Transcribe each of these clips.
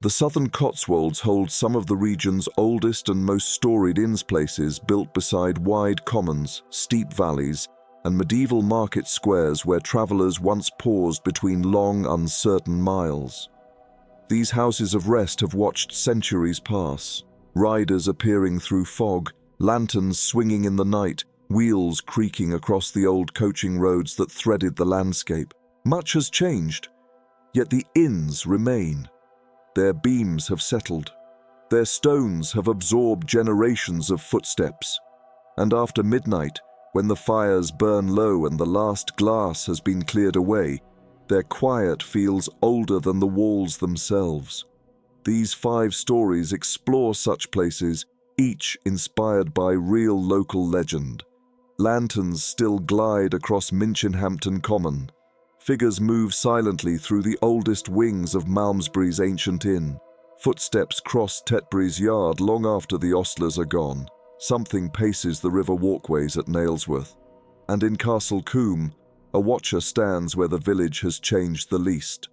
The Southern Cotswolds hold some of the region's oldest and most storied inns places, built beside wide commons, steep valleys, and medieval market squares where travellers once paused between long, uncertain miles. These houses of rest have watched centuries pass, riders appearing through fog, lanterns swinging in the night, wheels creaking across the old coaching roads that threaded the landscape. Much has changed, yet the inns remain. Their beams have settled. Their stones have absorbed generations of footsteps. And after midnight, when the fires burn low and the last glass has been cleared away, their quiet feels older than the walls themselves. These 5 stories explore such places, each inspired by real local legend. Lanterns still glide across Minchinhampton Common. Figures move silently through the oldest wings of Malmesbury's ancient inn. Footsteps cross Tetbury's yard long after the ostlers are gone. Something paces the river walkways at Nailsworth. And in Castle Combe, a watcher stands where the village has changed the least,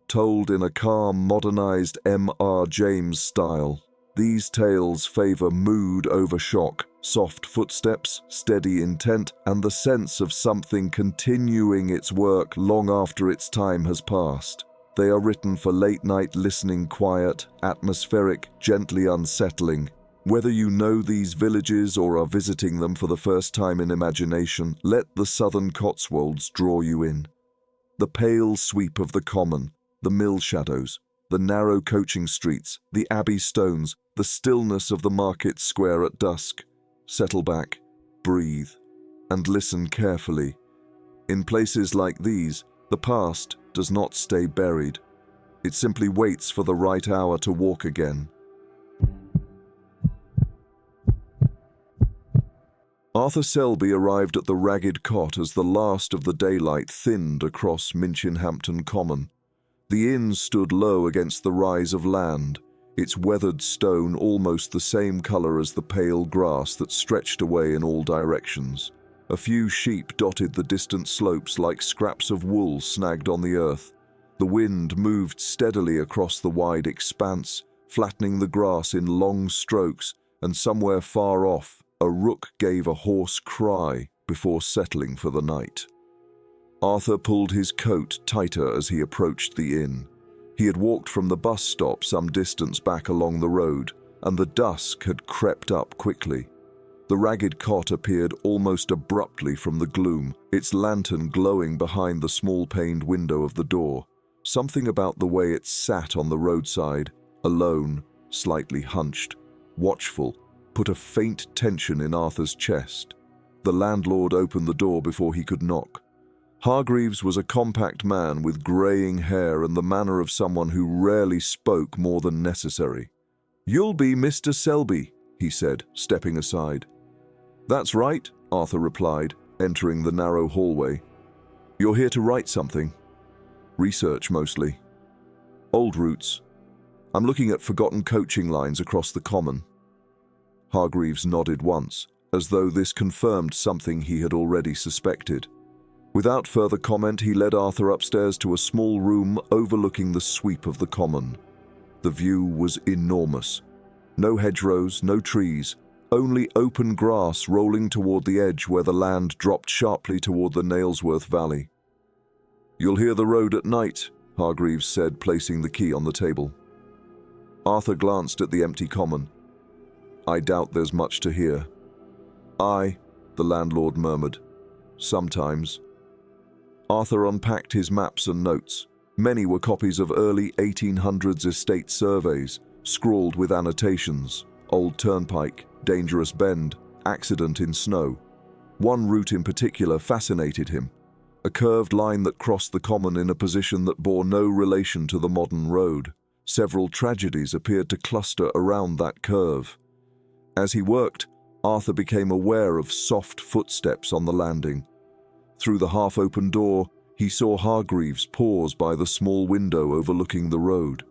told in a calm, modernized M.R. James style. These tales favor mood over shock, soft footsteps, steady intent, and the sense of something continuing its work long after its time has passed. They are written for late-night listening, quiet, atmospheric, gently unsettling. Whether you know these villages or are visiting them for the first time in imagination, let the Southern Cotswolds draw you in. The pale sweep of the common, the mill shadows, the narrow coaching streets, the abbey stones, the stillness of the market square at dusk. Settle back, breathe, and listen carefully. In places like these, the past does not stay buried. It simply waits for the right hour to walk again. Arthur Selby arrived at the Ragged Cot as the last of the daylight thinned across Minchinhampton Common. The inn stood low against the rise of land, its weathered stone almost the same colour as the pale grass that stretched away in all directions. A few sheep dotted the distant slopes like scraps of wool snagged on the earth. The wind moved steadily across the wide expanse, flattening the grass in long strokes, and somewhere far off, a rook gave a hoarse cry before settling for the night. Arthur pulled his coat tighter as he approached the inn. He had walked from the bus stop some distance back along the road, and the dusk had crept up quickly. The Ragged Cot appeared almost abruptly from the gloom, its lantern glowing behind the small-paned window of the door. Something about the way it sat on the roadside, alone, slightly hunched, watchful, put a faint tension in Arthur's chest. The landlord opened the door before he could knock. Hargreaves was a compact man with greying hair and the manner of someone who rarely spoke more than necessary. "You'll be Mr. Selby," he said, stepping aside. "That's right," Arthur replied, entering the narrow hallway. "You're here to write something?" "Research, mostly." "Old routes. I'm looking at forgotten coaching lines across the common." Hargreaves nodded once, as though this confirmed something he had already suspected. Without further comment, he led Arthur upstairs to a small room overlooking the sweep of the common. The view was enormous. No hedgerows, no trees, only open grass rolling toward the edge where the land dropped sharply toward the Nailsworth Valley. "You'll hear the road at night," Hargreaves said, placing the key on the table. Arthur glanced at the empty common. "I doubt there's much to hear." "Aye," the landlord murmured. "Sometimes." Arthur unpacked his maps and notes. Many were copies of early 1800s estate surveys, scrawled with annotations: old turnpike, dangerous bend, accident in snow. One route in particular fascinated him, a curved line that crossed the common in a position that bore no relation to the modern road. Several tragedies appeared to cluster around that curve. As he worked, Arthur became aware of soft footsteps on the landing. Through the half-open door, he saw Hargreaves pause by the small window overlooking the road.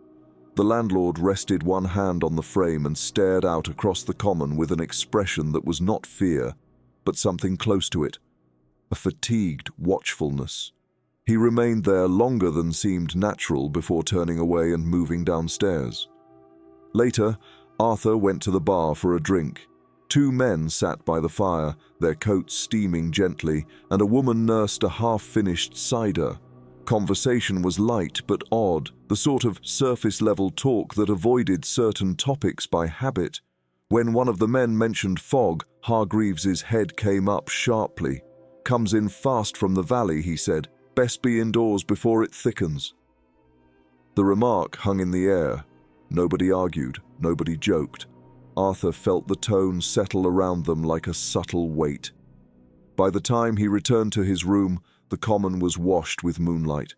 The landlord rested one hand on the frame and stared out across the common with an expression that was not fear, but something close to it, a fatigued watchfulness. He remained there longer than seemed natural before turning away and moving downstairs. Later, Arthur went to the bar for a drink. Two men sat by the fire, their coats steaming gently, and a woman nursed a half-finished cider. Conversation was light but odd, the sort of surface-level talk that avoided certain topics by habit. When one of the men mentioned fog, Hargreaves's head came up sharply. "Comes in fast from the valley," he said. "Best be indoors before it thickens." The remark hung in the air. Nobody argued, nobody joked. Arthur felt the tone settle around them like a subtle weight. By the time he returned to his room, the common was washed with moonlight.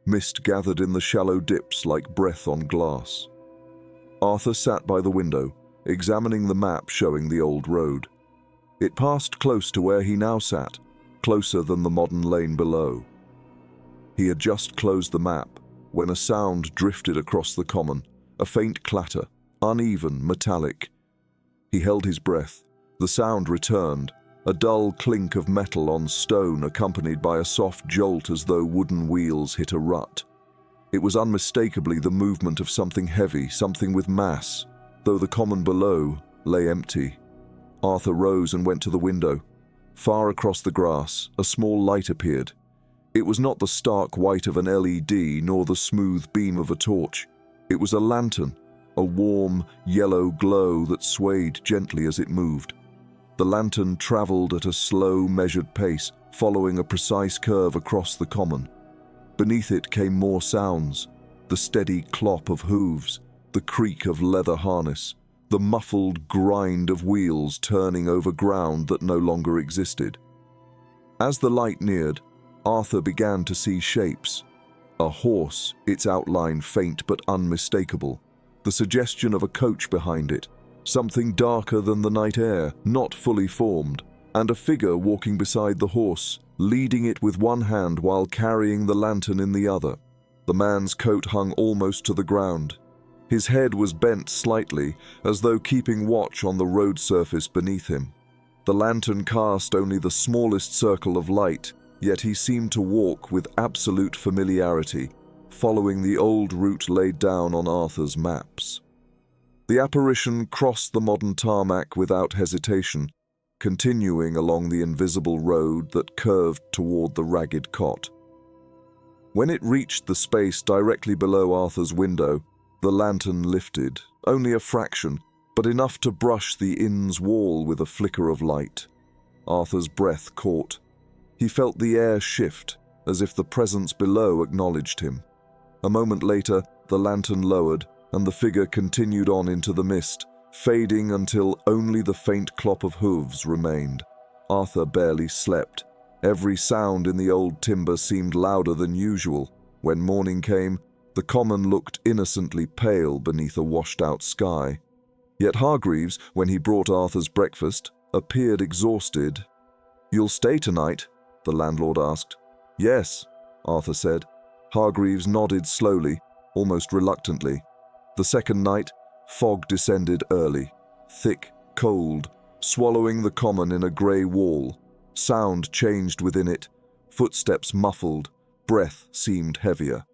Mist gathered in the shallow dips like breath on glass. Arthur sat by the window, examining the map showing the old road. It passed close to where he now sat, closer than the modern lane below. He had just closed the map when a sound drifted across the common, a faint clatter, uneven, metallic. He held his breath. The sound returned, a dull clink of metal on stone accompanied by a soft jolt as though wooden wheels hit a rut. It was unmistakably the movement of something heavy, something with mass, though the common below lay empty. Arthur rose and went to the window. Far across the grass, a small light appeared. It was not the stark white of an LED nor the smooth beam of a torch. It was a lantern, a warm, yellow glow that swayed gently as it moved. The lantern travelled at a slow, measured pace, following a precise curve across the common. Beneath it came more sounds, the steady clop of hooves, the creak of leather harness, the muffled grind of wheels turning over ground that no longer existed. As the light neared, Arthur began to see shapes. A horse, its outline faint but unmistakable, the suggestion of a coach behind it, something darker than the night air, not fully formed, and a figure walking beside the horse, leading it with one hand while carrying the lantern in the other. The man's coat hung almost to the ground. His head was bent slightly, as though keeping watch on the road surface beneath him. The lantern cast only the smallest circle of light, yet he seemed to walk with absolute familiarity, following the old route laid down on Arthur's maps. The apparition crossed the modern tarmac without hesitation, continuing along the invisible road that curved toward the ragged cot. When it reached the space directly below Arthur's window, the lantern lifted, only a fraction, but enough to brush the inn's wall with a flicker of light. Arthur's breath caught. He felt the air shift, as if the presence below acknowledged him. A moment later, the lantern lowered, and the figure continued on into the mist, fading until only the faint clop of hooves remained. Arthur barely slept. Every sound in the old timber seemed louder than usual. When morning came, the common looked innocently pale beneath a washed-out sky. Yet Hargreaves, when he brought Arthur's breakfast, appeared exhausted. "You'll stay tonight?" the landlord asked. "Yes," Arthur said. Hargreaves nodded slowly, almost reluctantly. The second night, fog descended early, thick, cold, swallowing the common in a grey wall. Sound changed within it, footsteps muffled, breath seemed heavier.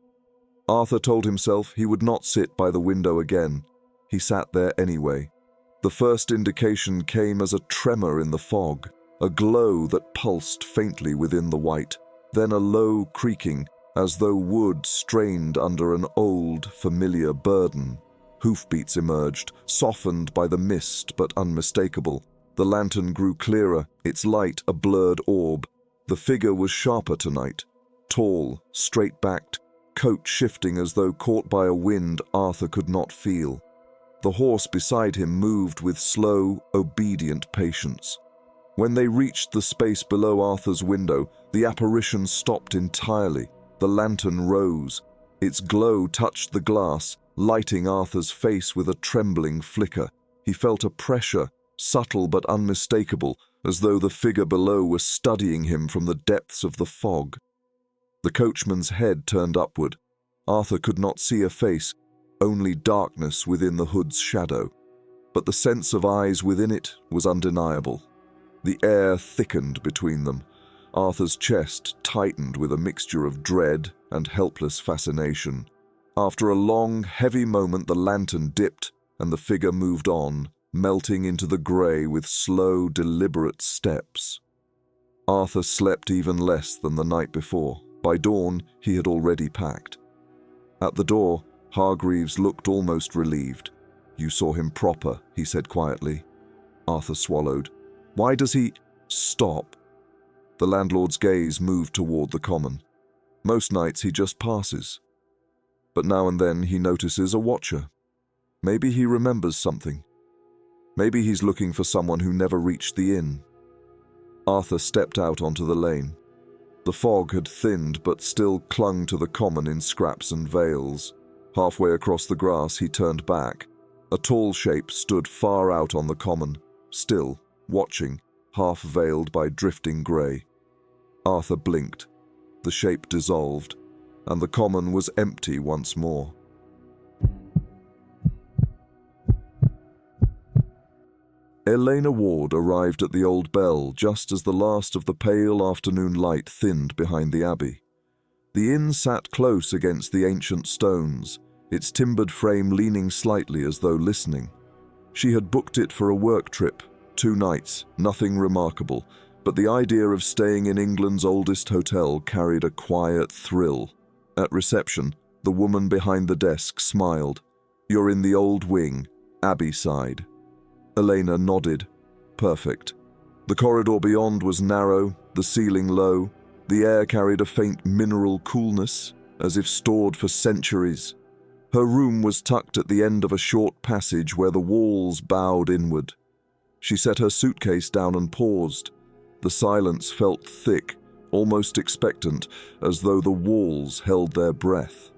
Arthur told himself he would not sit by the window again. He sat there anyway. The first indication came as a tremor in the fog, a glow that pulsed faintly within the white, then a low creaking, as though wood strained under an old, familiar burden. Hoofbeats emerged, softened by the mist but unmistakable. The lantern grew clearer, its light a blurred orb. The figure was sharper tonight, tall, straight-backed, coat shifting as though caught by a wind Arthur could not feel. The horse beside him moved with slow, obedient patience. When they reached the space below Arthur's window, the apparition stopped entirely. The lantern rose. Its glow touched the glass, lighting Arthur's face with a trembling flicker. He felt a pressure, subtle but unmistakable, as though the figure below were studying him from the depths of the fog. The coachman's head turned upward. Arthur could not see a face, only darkness within the hood's shadow. But the sense of eyes within it was undeniable. The air thickened between them. Arthur's chest tightened with a mixture of dread and helpless fascination. After a long, heavy moment, the lantern dipped and the figure moved on, melting into the grey with slow, deliberate steps. Arthur slept even less than the night before. By dawn, he had already packed. At the door, Hargreaves looked almost relieved. "You saw him proper," he said quietly. Arthur swallowed. "Why does he—" "Stop." The landlord's gaze moved toward the common. "Most nights he just passes. But now and then he notices a watcher. Maybe he remembers something. Maybe he's looking for someone who never reached the inn." Arthur stepped out onto the lane. The fog had thinned but still clung to the common in scraps and veils. Halfway across the grass he turned back. A tall shape stood far out on the common, still, watching, half veiled by drifting grey. Arthur blinked. The shape dissolved, and the common was empty once more. Elena Ward arrived at the old bell just as the last of the pale afternoon light thinned behind the abbey. The inn sat close against the ancient stones, its timbered frame leaning slightly as though listening. She had booked it for a work trip, 2 nights, nothing remarkable, but the idea of staying in England's oldest hotel carried a quiet thrill. At reception, the woman behind the desk smiled. "You're in the old wing, Abbey side." Elena nodded. Perfect. The corridor beyond was narrow, the ceiling low. The air carried a faint mineral coolness, as if stored for centuries. Her room was tucked at the end of a short passage where the walls bowed inward. She set her suitcase down and paused. The silence felt thick, almost expectant, as though the walls held their breath.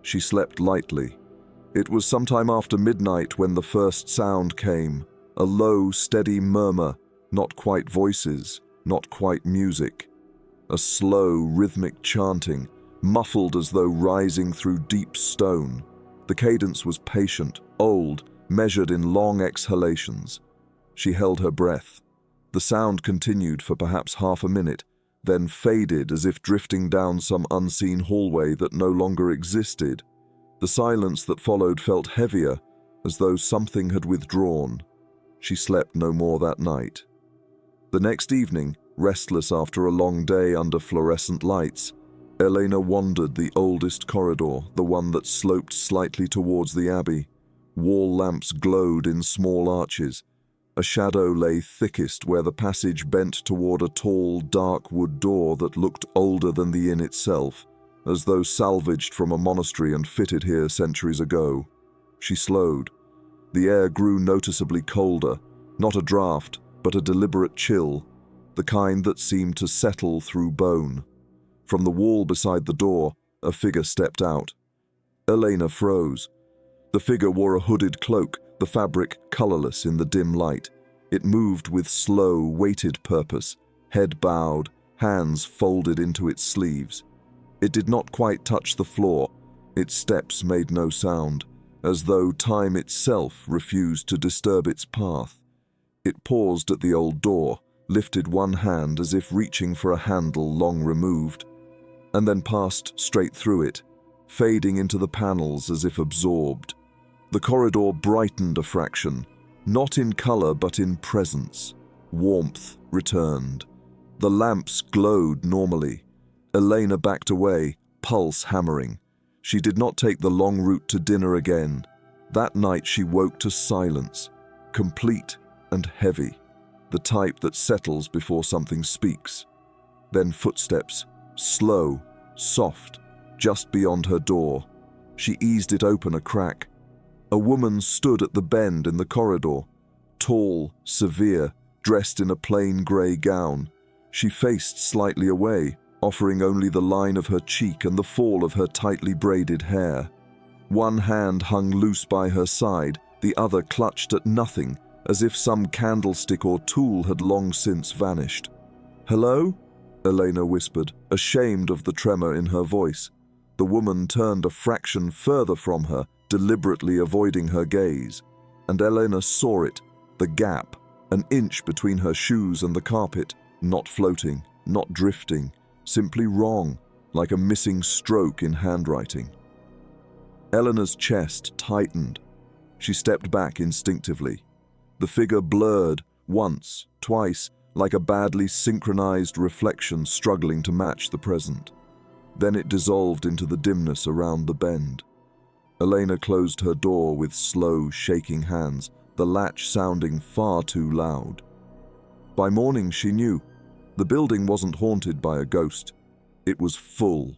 She slept lightly. It was sometime after midnight when the first sound came. A low, steady murmur, not quite voices, not quite music. A slow, rhythmic chanting, muffled as though rising through deep stone. The cadence was patient, old, measured in long exhalations. She held her breath. The sound continued for perhaps half a minute, then faded as if drifting down some unseen hallway that no longer existed. The silence that followed felt heavier, as though something had withdrawn. She slept no more that night. The next evening, restless after a long day under fluorescent lights, Elena wandered the oldest corridor, the one that sloped slightly towards the abbey. Wall lamps glowed in small arches. A shadow lay thickest where the passage bent toward a tall, dark wood door that looked older than the inn itself, as though salvaged from a monastery and fitted here centuries ago. She slowed. The air grew noticeably colder, not a draught, but a deliberate chill, the kind that seemed to settle through bone. From the wall beside the door, a figure stepped out. Elena froze. The figure wore a hooded cloak, the fabric colourless in the dim light. It moved with slow, weighted purpose, head bowed, hands folded into its sleeves. It did not quite touch the floor. Its steps made no sound, as though time itself refused to disturb its path. It paused at the old door, lifted one hand as if reaching for a handle long removed, and then passed straight through it, fading into the panels as if absorbed. The corridor brightened a fraction, not in colour but in presence. Warmth returned. The lamps glowed normally. Elena backed away, pulse hammering. She did not take the long route to dinner again. That night she woke to silence, complete and heavy, the type that settles before something speaks. Then footsteps, slow, soft, just beyond her door. She eased it open a crack. A woman stood at the bend in the corridor, tall, severe, dressed in a plain grey gown. She faced slightly away, offering only the line of her cheek and the fall of her tightly braided hair. One hand hung loose by her side, the other clutched at nothing, as if some candlestick or tool had long since vanished. "Hello?" Elena whispered, ashamed of the tremor in her voice. The woman turned a fraction further from her, deliberately avoiding her gaze, and Elena saw it, the gap, an inch between her shoes and the carpet, not floating, not drifting, simply wrong, like a missing stroke in handwriting. Eleanor's chest tightened. She stepped back instinctively. The figure blurred, once, twice, like a badly synchronized reflection struggling to match the present. Then it dissolved into the dimness around the bend. Elena closed her door with slow, shaking hands, the latch sounding far too loud. By morning, she knew. The building wasn't haunted by a ghost. It was full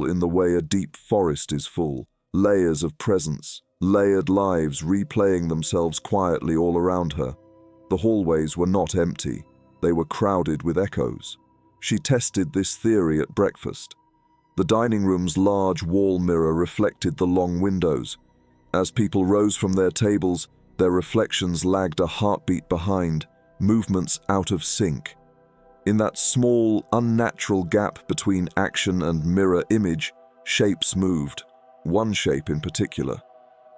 in the way a deep forest is full, layers of presence, layered lives replaying themselves quietly all around her. The hallways were not empty. They were crowded with echoes. She tested this theory at breakfast. The dining room's large wall mirror reflected the long windows. As people rose from their tables, their reflections lagged a heartbeat behind, movements out of sync. In that small, unnatural gap between action and mirror image, shapes moved. One shape in particular.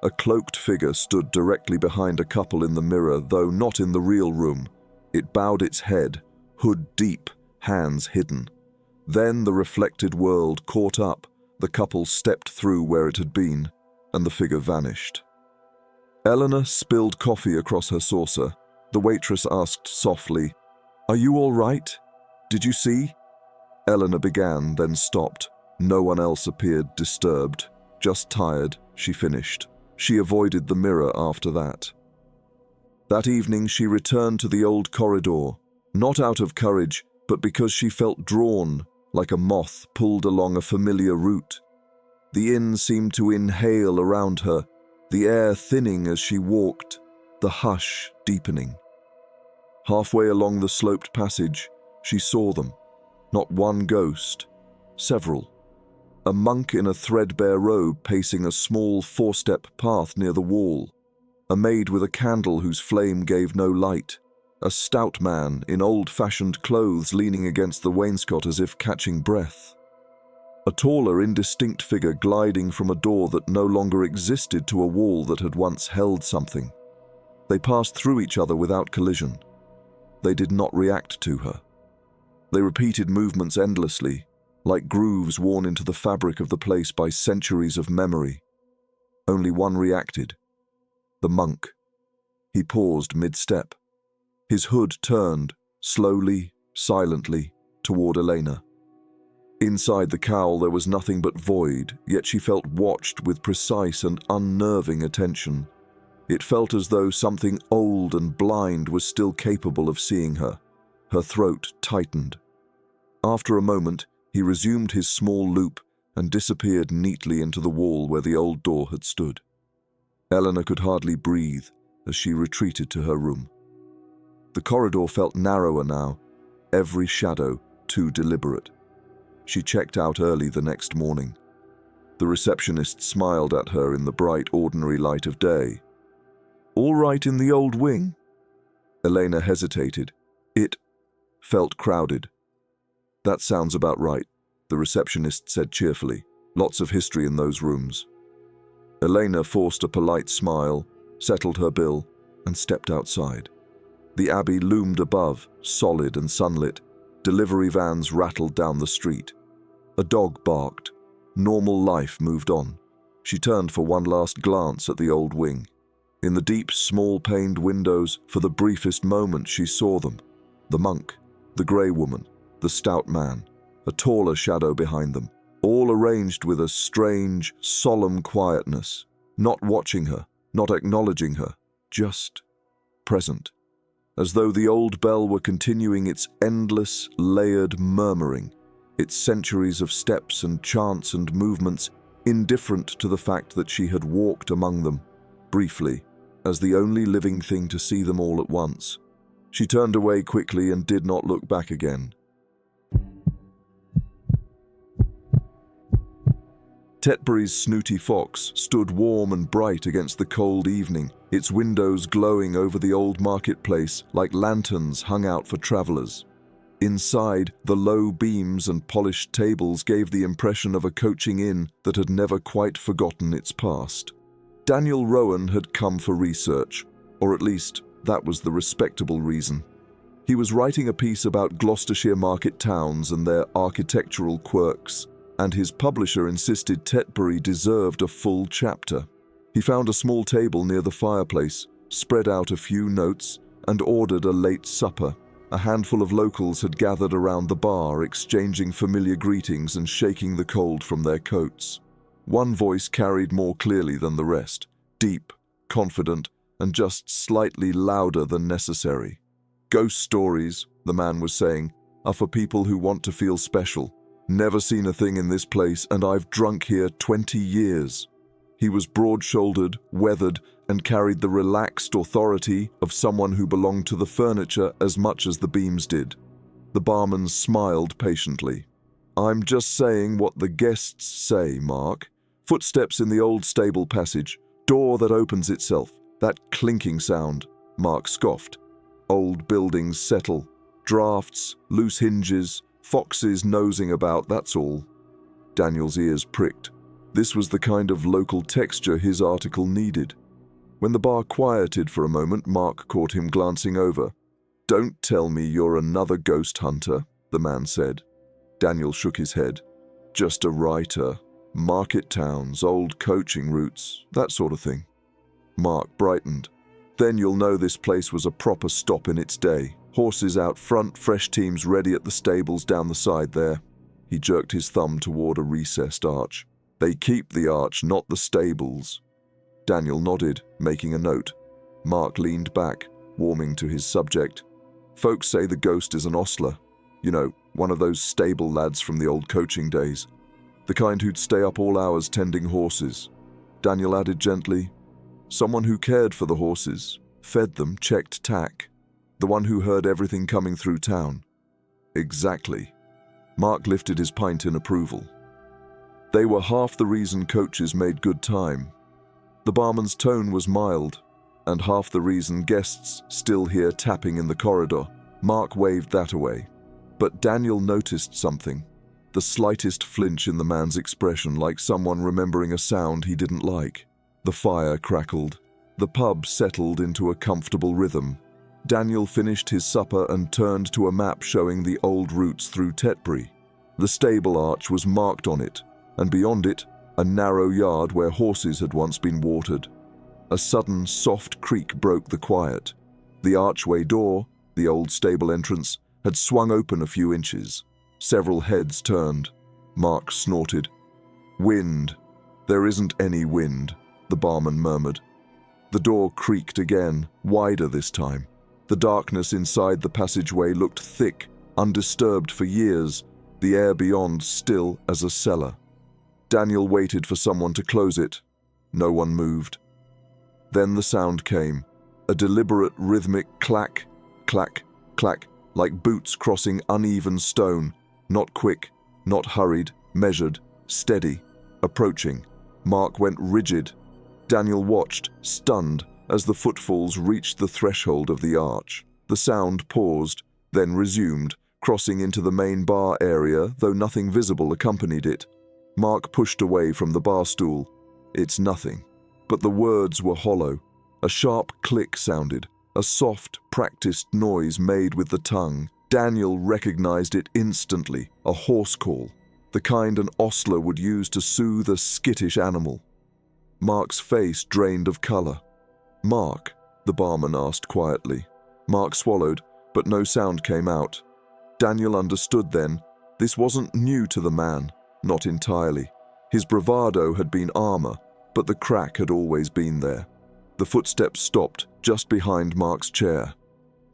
A cloaked figure stood directly behind a couple in the mirror, though not in the real room. It bowed its head, hood deep, hands hidden. Then the reflected world caught up, the couple stepped through where it had been, and the figure vanished. Eleanor spilled coffee across her saucer. The waitress asked softly, "Are you all right? Did you see?" Eleanor began, then stopped. No one else appeared disturbed, just tired, she finished. She avoided the mirror after that. That evening she returned to the old corridor, not out of courage, but because she felt drawn, like a moth pulled along a familiar route. The inn seemed to inhale around her, the air thinning as she walked, the hush deepening. Halfway along the sloped passage, she saw them. Not one ghost, several. A monk in a threadbare robe pacing a small four-step path near the wall. A maid with a candle whose flame gave no light. A stout man in old-fashioned clothes leaning against the wainscot as if catching breath. A taller, indistinct figure gliding from a door that no longer existed to a wall that had once held something. They passed through each other without collision. They did not react to her. They repeated movements endlessly, like grooves worn into the fabric of the place by centuries of memory. Only one reacted. The monk. He paused mid-step. His hood turned, slowly, silently, toward Elena. Inside the cowl there was nothing but void, yet she felt watched with precise and unnerving attention. It felt as though something old and blind was still capable of seeing her. Her throat tightened. After a moment, he resumed his small loop and disappeared neatly into the wall where the old door had stood. Eleanor could hardly breathe as she retreated to her room. The corridor felt narrower now, every shadow too deliberate. She checked out early the next morning. The receptionist smiled at her in the bright, ordinary light of day. "All right in the old wing?" Elena hesitated. It felt crowded. "That sounds about right," the receptionist said cheerfully. "Lots of history in those rooms." Elena forced a polite smile, settled her bill, and stepped outside. The abbey loomed above, solid and sunlit. Delivery vans rattled down the street. A dog barked. Normal life moved on. She turned for one last glance at the old wing. In the deep, small-paned windows, for the briefest moment she saw them. The monk, the grey woman, the stout man, a taller shadow behind them, all arranged with a strange, solemn quietness, not watching her, not acknowledging her, just present. As though the old bell were continuing its endless, layered murmuring, its centuries of steps and chants and movements, indifferent to the fact that she had walked among them, briefly, as the only living thing to see them all at once. She turned away quickly and did not look back again. Tetbury's Snooty Fox stood warm and bright against the cold evening, its windows glowing over the old marketplace like lanterns hung out for travellers. Inside, the low beams and polished tables gave the impression of a coaching inn that had never quite forgotten its past. Daniel Rowan had come for research, or at least that was the respectable reason. He was writing a piece about Gloucestershire market towns and their architectural quirks, and his publisher insisted Tetbury deserved a full chapter. He found a small table near the fireplace, spread out a few notes, and ordered a late supper. A handful of locals had gathered around the bar, exchanging familiar greetings and shaking the cold from their coats. One voice carried more clearly than the rest, deep, confident, and just slightly louder than necessary. "Ghost stories," the man was saying, "are for people who want to feel special. Never seen a thing in this place, and I've drunk here 20 years. He was broad-shouldered, weathered, and carried the relaxed authority of someone who belonged to the furniture as much as the beams did. The barman smiled patiently. "I'm just saying what the guests say, Mark. Footsteps in the old stable passage, door that opens itself, that clinking sound," Mark scoffed. "Old buildings settle, drafts, loose hinges, foxes nosing about, that's all." Daniel's ears pricked. This was the kind of local texture his article needed. When the bar quieted for a moment, Mark caught him glancing over. "Don't tell me you're another ghost hunter," the man said. Daniel shook his head. "Just a writer. Market towns, old coaching routes, that sort of thing." Mark brightened. "Then you'll know this place was a proper stop in its day. Horses out front, fresh teams ready at the stables down the side there." He jerked his thumb toward a recessed arch. "They keep the arch, not the stables." Daniel nodded, making a note. Mark leaned back, warming to his subject. "Folks say the ghost is an ostler. You know, one of those stable lads from the old coaching days. The kind who'd stay up all hours tending horses." Daniel added gently, "Someone who cared for the horses, fed them, checked tack. The one who heard everything coming through town." "Exactly." Mark lifted his pint in approval. They were half the reason coaches made good time. The barman's tone was mild, and half the reason guests still hear tapping in the corridor. Mark waved that away. But Daniel noticed something. The slightest flinch in the man's expression, like someone remembering a sound he didn't like. The fire crackled. The pub settled into a comfortable rhythm. Daniel finished his supper and turned to a map showing the old routes through Tetbury. The stable arch was marked on it, and beyond it, a narrow yard where horses had once been watered. A sudden, soft creak broke the quiet. The archway door, the old stable entrance, had swung open a few inches. Several heads turned. Mark snorted. "Wind. There isn't any wind," the barman murmured. The door creaked again, wider this time. The darkness inside the passageway looked thick, undisturbed for years, the air beyond still as a cellar. Daniel waited for someone to close it. No one moved. Then the sound came, a deliberate rhythmic clack, clack, clack, like boots crossing uneven stone, not quick, not hurried, measured, steady, approaching. Mark went rigid. Daniel watched, stunned, as the footfalls reached the threshold of the arch. The sound paused, then resumed, crossing into the main bar area, though nothing visible accompanied it. Mark pushed away from the bar stool. "It's nothing." But the words were hollow. A sharp click sounded, a soft, practiced noise made with the tongue. Daniel recognized it instantly, a horse call, the kind an ostler would use to soothe a skittish animal. Mark's face drained of color. "Mark?" the barman asked quietly. Mark swallowed, but no sound came out. Daniel understood then. This wasn't new to the man, not entirely. His bravado had been armor, but the crack had always been there. The footsteps stopped just behind Mark's chair.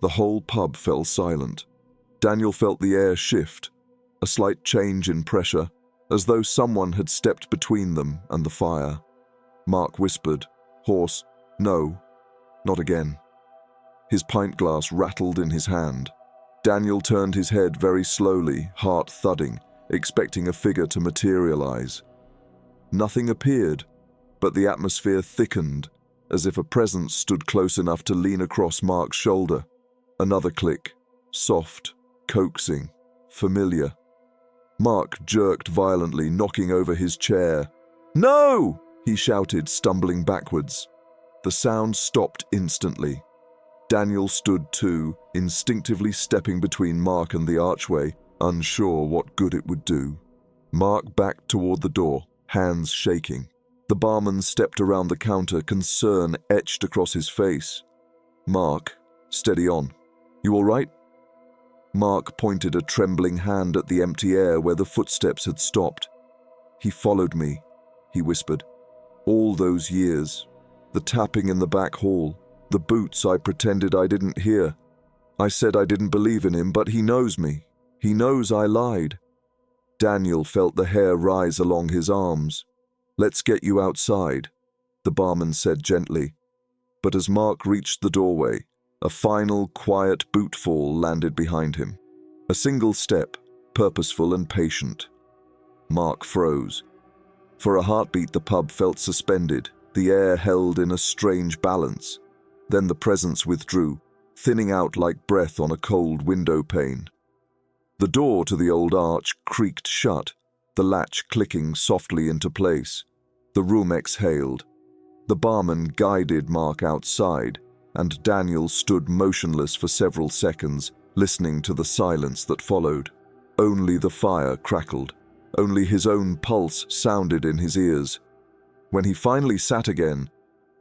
The whole pub fell silent. Daniel felt the air shift, a slight change in pressure, as though someone had stepped between them and the fire. Mark whispered, hoarse, "No, not again." His pint glass rattled in his hand. Daniel turned his head very slowly, heart thudding, expecting a figure to materialize. Nothing appeared, but the atmosphere thickened, as if a presence stood close enough to lean across Mark's shoulder. Another click, soft, coaxing, familiar. Mark jerked violently, knocking over his chair. "No!" he shouted, stumbling backwards. The sound stopped instantly. Daniel stood too, instinctively stepping between Mark and the archway, unsure what good it would do. Mark backed toward the door, hands shaking. The barman stepped around the counter, concern etched across his face. "Mark, steady on. You all right?" Mark pointed a trembling hand at the empty air where the footsteps had stopped. "He followed me," he whispered. "All those years. The tapping in the back hall. The boots I pretended I didn't hear. I said I didn't believe in him, but he knows me. He knows I lied." Daniel felt the hair rise along his arms. "Let's get you outside," the barman said gently. But as Mark reached the doorway, a final, quiet bootfall landed behind him. A single step, purposeful and patient. Mark froze. For a heartbeat, the pub felt suspended, the air held in a strange balance. Then the presence withdrew, thinning out like breath on a cold window pane. The door to the old arch creaked shut, the latch clicking softly into place. The room exhaled. The barman guided Mark outside, and Daniel stood motionless for several seconds, listening to the silence that followed. Only the fire crackled. Only his own pulse sounded in his ears. When he finally sat again,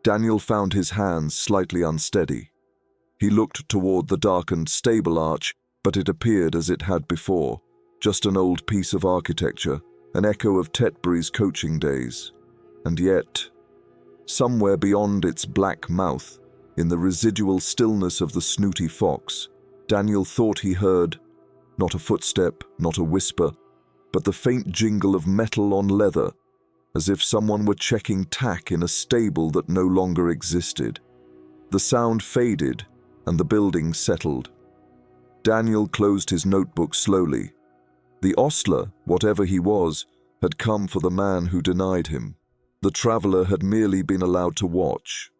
Daniel found his hands slightly unsteady. He looked toward the darkened stable arch, but it appeared as it had before, just an old piece of architecture, an echo of Tetbury's coaching days. And yet, somewhere beyond its black mouth, in the residual stillness of the Snooty Fox, Daniel thought he heard, not a footstep, not a whisper, but the faint jingle of metal on leather, as if someone were checking tack in a stable that no longer existed. The sound faded, and the building settled. Daniel closed his notebook slowly. The ostler, whatever he was, had come for the man who denied him. The traveller had merely been allowed to watch.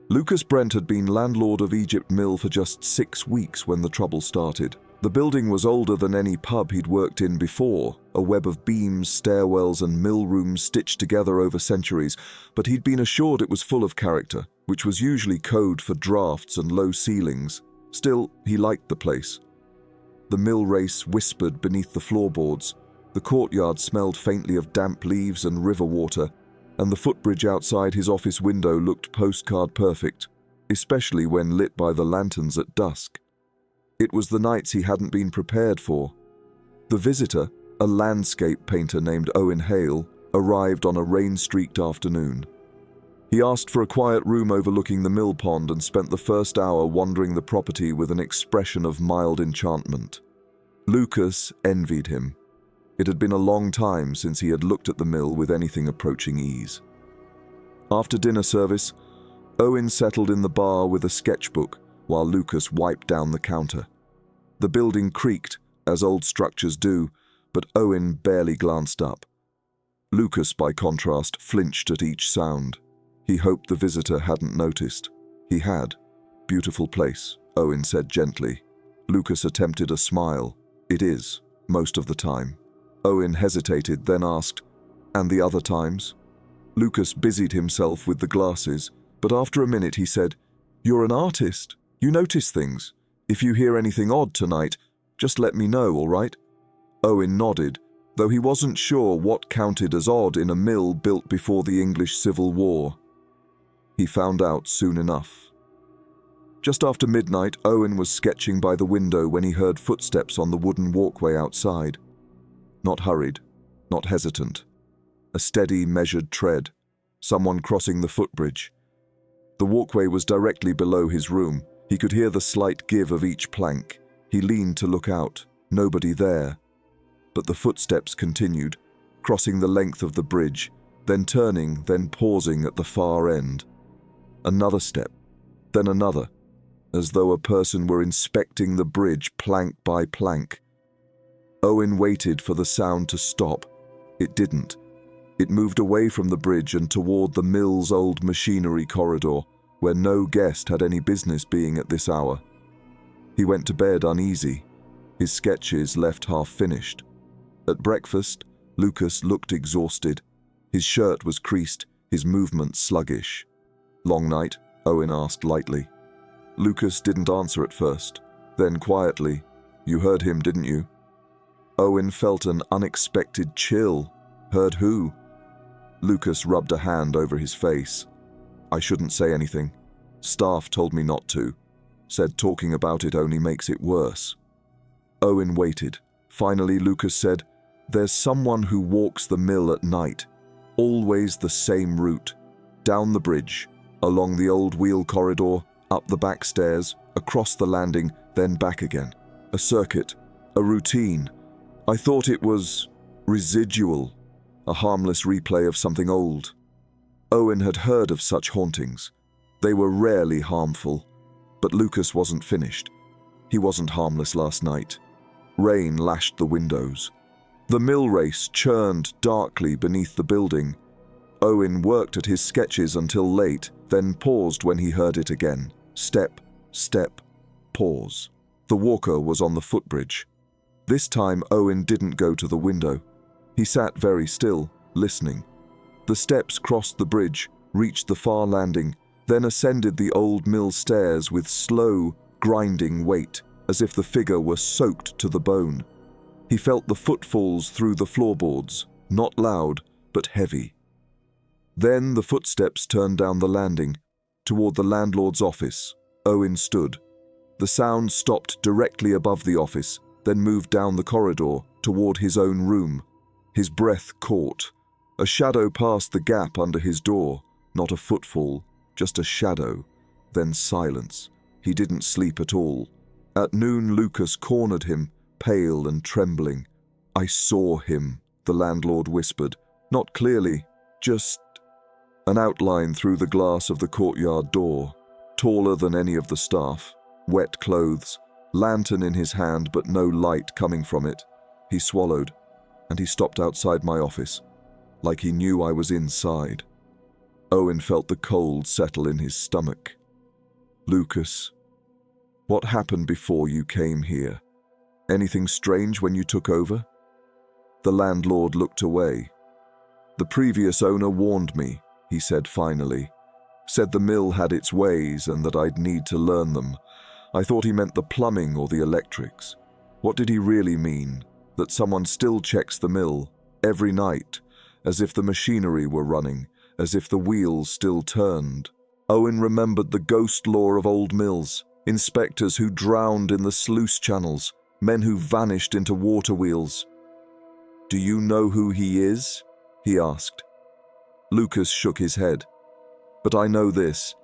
Lucas Brent had been landlord of Egypt Mill for just 6 weeks when the trouble started. The building was older than any pub he'd worked in before, a web of beams, stairwells and mill rooms stitched together over centuries, but he'd been assured it was full of character, which was usually code for drafts and low ceilings. Still, he liked the place. The mill race whispered beneath the floorboards, the courtyard smelled faintly of damp leaves and river water, and the footbridge outside his office window looked postcard perfect, especially when lit by the lanterns at dusk. It was the nights he hadn't been prepared for. The visitor, a landscape painter named Owen Hale, arrived on a rain-streaked afternoon. He asked for a quiet room overlooking the mill pond and spent the first hour wandering the property with an expression of mild enchantment. Lucas envied him. It had been a long time since he had looked at the mill with anything approaching ease. After dinner service, Owen settled in the bar with a sketchbook while Lucas wiped down the counter. The building creaked, as old structures do, but Owen barely glanced up. Lucas, by contrast, flinched at each sound. He hoped the visitor hadn't noticed. He had. "Beautiful place," Owen said gently. Lucas attempted a smile. "It is, most of the time." Owen hesitated, then asked, "And the other times?" Lucas busied himself with the glasses, but after a minute he said, "You're an artist. You notice things. If you hear anything odd tonight, just let me know, all right?" Owen nodded, though he wasn't sure what counted as odd in a mill built before the English Civil War. He found out soon enough. Just after midnight, Owen was sketching by the window when he heard footsteps on the wooden walkway outside. Not hurried, not hesitant. A steady, measured tread. Someone crossing the footbridge. The walkway was directly below his room. He could hear the slight give of each plank. He leaned to look out. Nobody there. But the footsteps continued, crossing the length of the bridge, then turning, then pausing at the far end. Another step, then another, as though a person were inspecting the bridge plank by plank. Owen waited for the sound to stop. It didn't. It moved away from the bridge and toward the mill's old machinery corridor, where no guest had any business being at this hour. He went to bed uneasy, his sketches left half-finished. At breakfast, Lucas looked exhausted. His shirt was creased, his movements sluggish. "Long night?" Owen asked lightly. Lucas didn't answer at first. Then quietly, "You heard him, didn't you?" Owen felt an unexpected chill. Heard who? Lucas rubbed a hand over his face. "I shouldn't say anything. Staff told me not to. Said talking about it only makes it worse." Owen waited. Finally, Lucas said, "There's someone who walks the mill at night. Always the same route. Down the bridge, along the old wheel corridor, up the back stairs, across the landing, then back again. A circuit, a routine. I thought it was residual, a harmless replay of something old." Owen had heard of such hauntings. They were rarely harmful. But Lucas wasn't finished. He wasn't harmless last night. Rain lashed the windows. The mill race churned darkly beneath the building. Owen worked at his sketches until late, then paused when he heard it again. Step, step, pause. The walker was on the footbridge. This time Owen didn't go to the window. He sat very still, listening. The steps crossed the bridge, reached the far landing, then ascended the old mill stairs with slow, grinding weight, as if the figure were soaked to the bone. He felt the footfalls through the floorboards, not loud, but heavy. Then the footsteps turned down the landing, toward the landlord's office. Owen stood. The sound stopped directly above the office, then moved down the corridor, toward his own room. His breath caught. A shadow passed the gap under his door, not a footfall, just a shadow, then silence. He didn't sleep at all. At noon, Lucas cornered him, pale and trembling. "I saw him," the landlord whispered. Not clearly, just an outline through the glass of the courtyard door, taller than any of the staff, wet clothes, lantern in his hand but no light coming from it. He swallowed, and he stopped outside my office, like he knew I was inside. Owen felt the cold settle in his stomach. "Lucas, what happened before you came here? Anything strange when you took over?" The landlord looked away. "The previous owner warned me," he said finally. "Said the mill had its ways and that I'd need to learn them. I thought he meant the plumbing or the electrics. What did he really mean? That someone still checks the mill, every night, as if the machinery were running, as if the wheels still turned?" Owen remembered the ghost lore of old mills, inspectors who drowned in the sluice channels, men who vanished into water wheels. "Do you know who he is?" he asked. Lucas shook his head. "But I know this.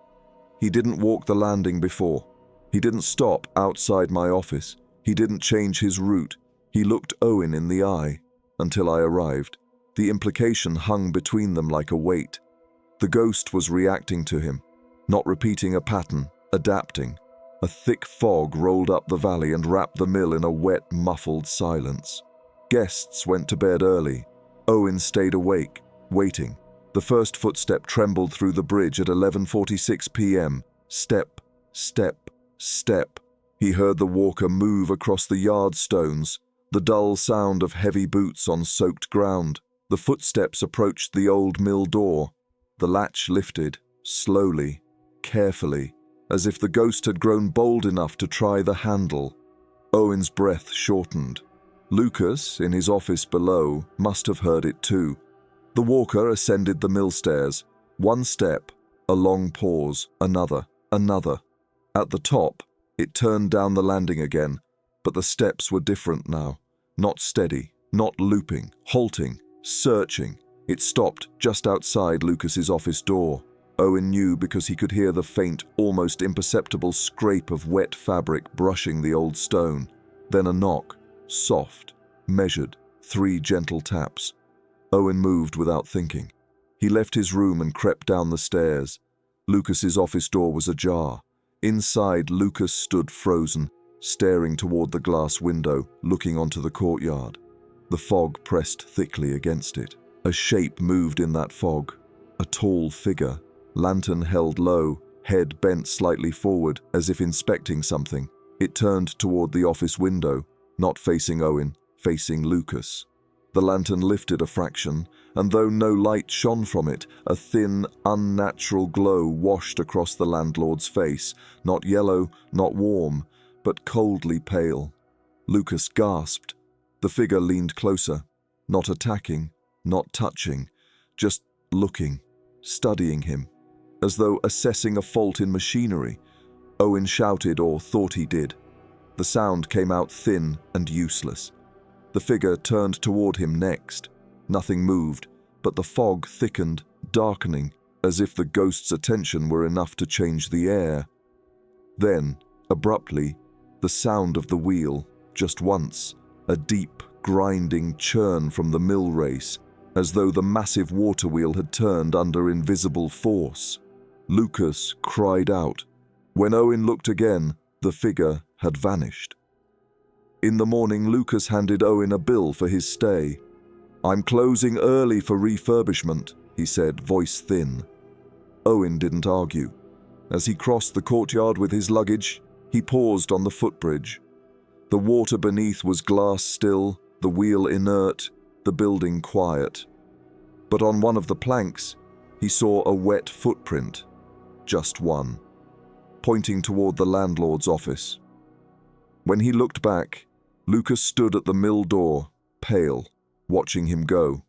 He didn't walk the landing before. He didn't stop outside my office. He didn't change his route. He looked Owen in the eye until I arrived. The implication hung between them like a weight. The ghost was reacting to him, not repeating a pattern, adapting. A thick fog rolled up the valley and wrapped the mill in a wet, muffled silence. Guests went to bed early. Owen stayed awake, waiting. The first footstep trembled through the bridge at 11:46 p.m. Step, step, step. He heard the walker move across the yard stones, the dull sound of heavy boots on soaked ground. The footsteps approached the old mill door. The latch lifted, slowly, carefully, as if the ghost had grown bold enough to try the handle. Owen's breath shortened. Lucas, in his office below, must have heard it too. The walker ascended the mill stairs. One step, a long pause, another. At the top, it turned down the landing again, but the steps were different now. Not steady, not looping, halting, searching. It stopped just outside Lucas's office door. Owen knew because he could hear the faint, almost imperceptible scrape of wet fabric brushing the old stone. Then a knock, soft, measured, 3 gentle taps. Owen moved without thinking. He left his room and crept down the stairs. Lucas's office door was ajar. Inside, Lucas stood frozen, staring toward the glass window, looking onto the courtyard. The fog pressed thickly against it. A shape moved in that fog. A tall figure, lantern held low, head bent slightly forward, as if inspecting something. It turned toward the office window, not facing Owen, facing Lucas. The lantern lifted a fraction, and though no light shone from it, a thin, unnatural glow washed across the landlord's face, not yellow, not warm, but coldly pale. Lucas gasped. The figure leaned closer, not attacking, not touching, just looking, studying him, as though assessing a fault in machinery. Owen shouted, or thought he did. The sound came out thin and useless. The figure turned toward him next. Nothing moved, but the fog thickened, darkening, as if the ghost's attention were enough to change the air. Then, abruptly, the sound of the wheel, just once, a deep, grinding churn from the mill race, as though the massive water wheel had turned under invisible force. Lucas cried out. When Owen looked again, the figure had vanished. In the morning, Lucas handed Owen a bill for his stay. "I'm closing early for refurbishment," he said, voice thin. Owen didn't argue. As he crossed the courtyard with his luggage, he paused on the footbridge. The water beneath was glass still, the wheel inert, the building quiet. But on one of the planks, he saw a wet footprint, just one, pointing toward the landlord's office. When he looked back, Lucas stood at the mill door, pale, watching him go.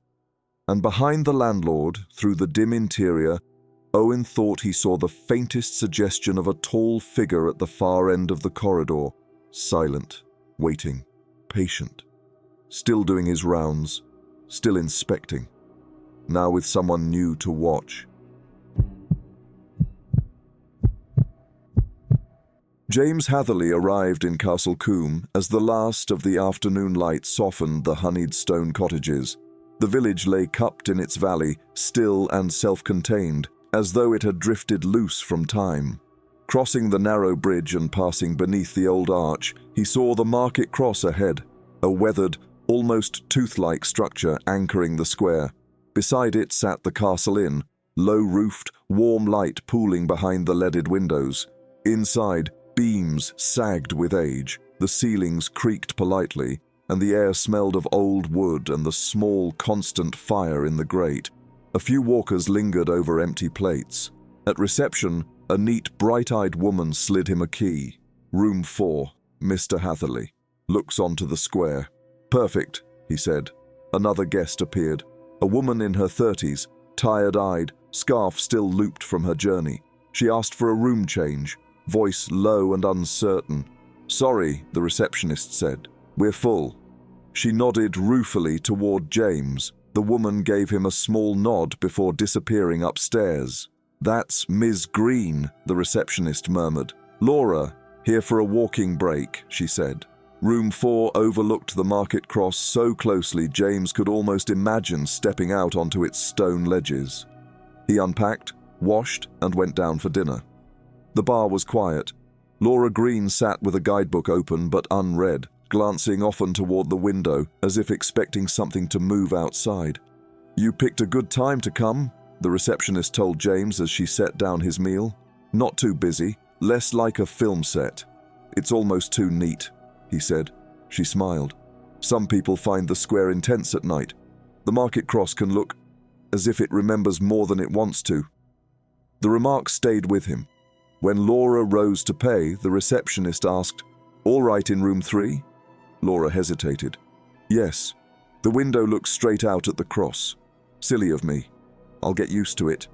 And behind the landlord, through the dim interior, Owen thought he saw the faintest suggestion of a tall figure at the far end of the corridor, silent, waiting, patient, still doing his rounds, still inspecting, now with someone new to watch. James Hatherley arrived in Castle Combe as the last of the afternoon light softened the honeyed stone cottages. The village lay cupped in its valley, still and self-contained, as though it had drifted loose from time. Crossing the narrow bridge and passing beneath the old arch, he saw the market cross ahead, a weathered, almost tooth-like structure anchoring the square. Beside it sat the Castle Inn, low-roofed, warm light pooling behind the leaded windows. Inside, beams sagged with age, the ceilings creaked politely, and the air smelled of old wood and the small, constant fire in the grate. A few walkers lingered over empty plates. At reception, a neat, bright-eyed woman slid him a key. "Room 4, Mr. Hatherley. Looks onto the square." "Perfect," he said. Another guest appeared. A woman in her 30s, tired-eyed, scarf still looped from her journey. She asked for a room change, voice low and uncertain. "Sorry," the receptionist said. "We're full." She nodded ruefully toward James. The woman gave him a small nod before disappearing upstairs. "That's Ms. Green," the receptionist murmured. "Laura, here for a walking break," she said. Room 4 overlooked the market cross so closely James could almost imagine stepping out onto its stone ledges. He unpacked, washed, and went down for dinner. The bar was quiet. Laura Green sat with a guidebook open but unread, glancing often toward the window as if expecting something to move outside. "You picked a good time to come," the receptionist told James as she set down his meal. "Not too busy, less like a film set. It's almost too neat," he said. She smiled. "Some people find the square intense at night. The market cross can look as if it remembers more than it wants to." The remark stayed with him. When Laura rose to pay, the receptionist asked, "All right in room 3? Laura hesitated. "Yes. The window looks straight out at the cross. Silly of me. I'll get used to it."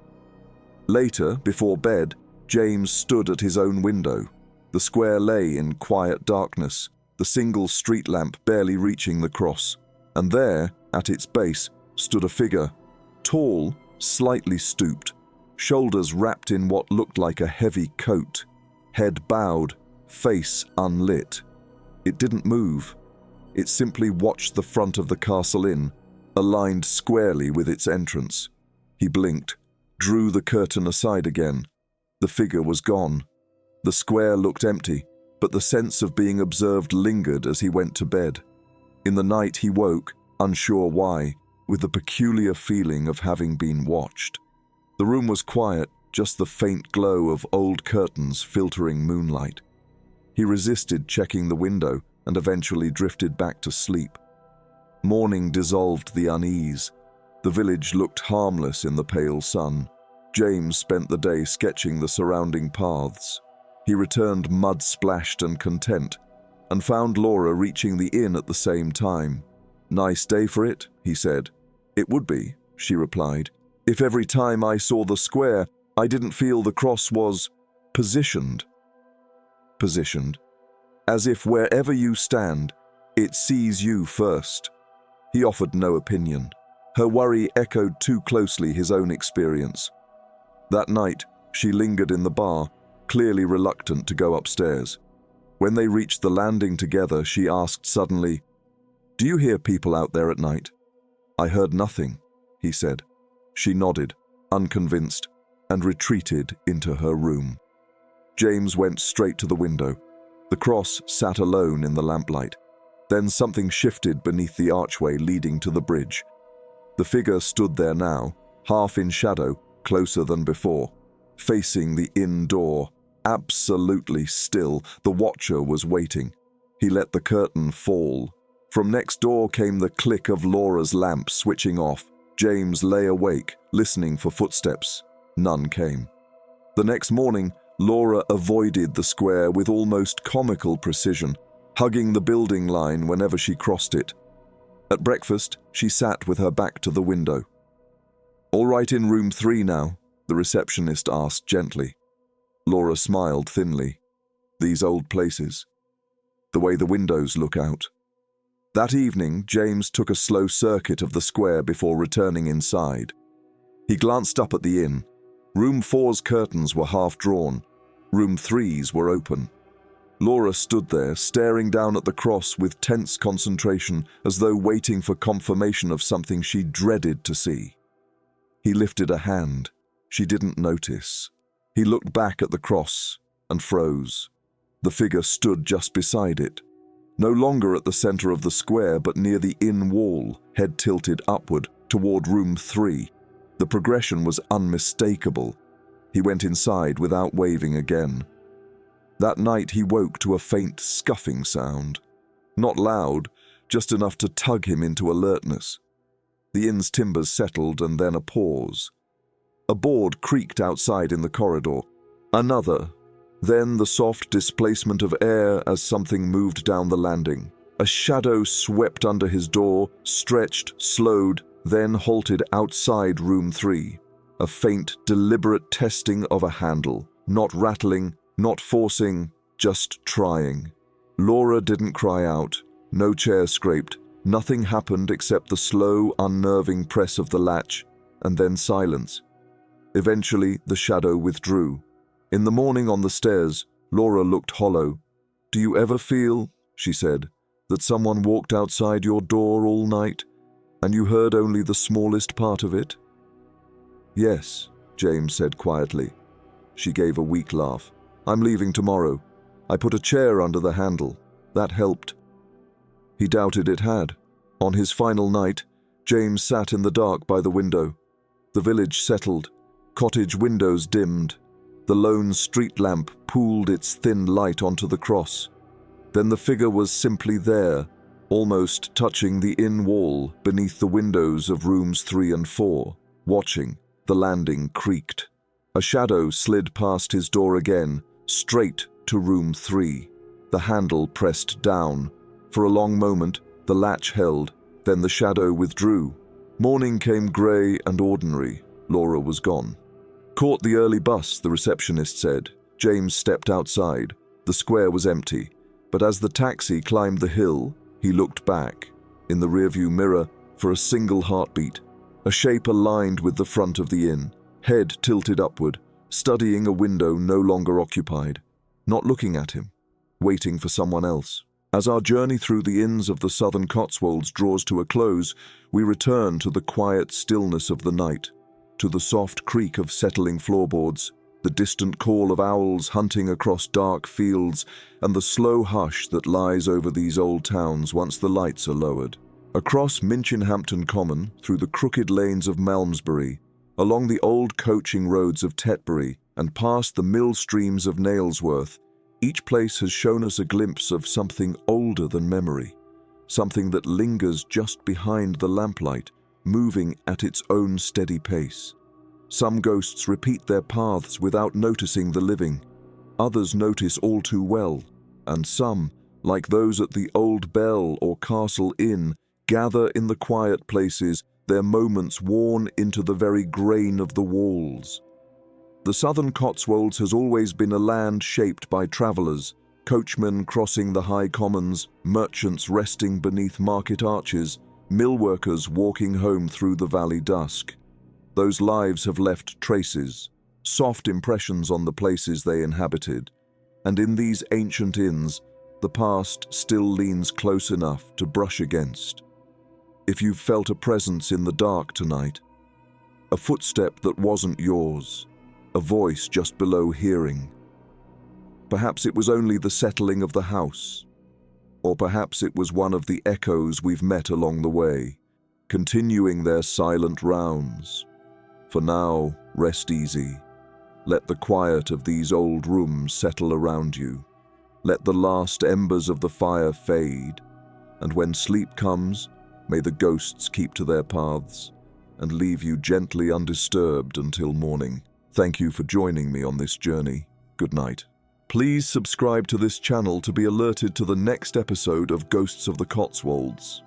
Later, before bed, James stood at his own window. The square lay in quiet darkness, the single street lamp barely reaching the cross. And there, at its base, stood a figure, tall, slightly stooped, shoulders wrapped in what looked like a heavy coat, head bowed, face unlit. It didn't move. It simply watched the front of the Castle Inn, aligned squarely with its entrance. He blinked, drew the curtain aside again. The figure was gone. The square looked empty, but the sense of being observed lingered as he went to bed. In the night he woke, unsure why, with the peculiar feeling of having been watched. The room was quiet, just the faint glow of old curtains filtering moonlight. He resisted checking the window and eventually drifted back to sleep. Morning dissolved the unease. The village looked harmless in the pale sun. James spent the day sketching the surrounding paths. He returned mud-splashed and content, and found Laura reaching the inn at the same time. "Nice day for it," he said. "It would be," she replied, "if every time I saw the square, I didn't feel the cross was positioned." Positioned. As if wherever you stand, it sees you first. He offered no opinion. Her worry echoed too closely his own experience. That night, she lingered in the bar, clearly reluctant to go upstairs. When they reached the landing together, she asked suddenly, "Do you hear people out there at night?" "I heard nothing," he said. She nodded, unconvinced, and retreated into her room. James went straight to the window. The cross sat alone in the lamplight. Then something shifted beneath the archway leading to the bridge. The figure stood there now, half in shadow, closer than before, facing the inn door, absolutely still. The watcher was waiting. He let the curtain fall. From next door came the click of Laura's lamp switching off. James lay awake, listening for footsteps. None came. The next morning, Laura avoided the square with almost comical precision, hugging the building line whenever she crossed it. At breakfast, she sat with her back to the window. "All right in room 3 now?" the receptionist asked gently. Laura smiled thinly. "These old places. The way the windows look out." That evening, James took a slow circuit of the square before returning inside. He glanced up at the inn. Room 4's curtains were half drawn. Room 3's were open. Laura stood there, staring down at the cross with tense concentration, as though waiting for confirmation of something she dreaded to see. He lifted a hand. She didn't notice. He looked back at the cross and froze. The figure stood just beside it, no longer at the center of the square, but near the inn wall, head tilted upward toward room 3. The progression was unmistakable. He went inside without waving again. That night he woke to a faint scuffing sound. Not loud, just enough to tug him into alertness. The inn's timbers settled and then a pause. A board creaked outside in the corridor. Another. Then the soft displacement of air as something moved down the landing. A shadow swept under his door, stretched, slowed, then halted outside room 3. A faint, deliberate testing of a handle. Not rattling, not forcing, just trying. Laura didn't cry out. No chair scraped. Nothing happened except the slow, unnerving press of the latch, and then silence. Eventually, the shadow withdrew. In the morning on the stairs, Laura looked hollow. "Do you ever feel," she said, "that someone walked outside your door all night, and you heard only the smallest part of it?" "Yes," James said quietly. She gave a weak laugh. "I'm leaving tomorrow. I put a chair under the handle. That helped." He doubted it had. On his final night, James sat in the dark by the window. The village settled. Cottage windows dimmed. The lone street lamp pooled its thin light onto the cross. Then the figure was simply there, almost touching the inn wall beneath the windows of rooms 3 and 4, watching. The landing creaked. A shadow slid past his door again, straight to room 3. The handle pressed down. For a long moment, the latch held, then the shadow withdrew. Morning came grey and ordinary. Laura was gone. "Caught the early bus," the receptionist said. James stepped outside. The square was empty, but as the taxi climbed the hill, he looked back, in the rearview mirror, for a single heartbeat. A shape aligned with the front of the inn, head tilted upward, studying a window no longer occupied, not looking at him, waiting for someone else. As our journey through the inns of the Southern Cotswolds draws to a close, we return to the quiet stillness of the night, to the soft creak of settling floorboards, the distant call of owls hunting across dark fields, and the slow hush that lies over these old towns once the lights are lowered. Across Minchinhampton Common, through the crooked lanes of Malmesbury, along the old coaching roads of Tetbury, and past the mill streams of Nailsworth, each place has shown us a glimpse of something older than memory, something that lingers just behind the lamplight, moving at its own steady pace. Some ghosts repeat their paths without noticing the living. Others notice all too well, and some, like those at the Old Bell or Castle Inn, gather in the quiet places, their moments worn into the very grain of the walls. The Southern Cotswolds has always been a land shaped by travellers, coachmen crossing the high commons, merchants resting beneath market arches, millworkers walking home through the valley dusk. Those lives have left traces, soft impressions on the places they inhabited, and in these ancient inns, the past still leans close enough to brush against. If you've felt a presence in the dark tonight, a footstep that wasn't yours, a voice just below hearing, perhaps it was only the settling of the house, or perhaps it was one of the echoes we've met along the way, continuing their silent rounds. For now, rest easy. Let the quiet of these old rooms settle around you. Let the last embers of the fire fade, and when sleep comes, may the ghosts keep to their paths and leave you gently undisturbed until morning. Thank you for joining me on this journey. Good night. Please subscribe to this channel to be alerted to the next episode of Ghosts of the Cotswolds.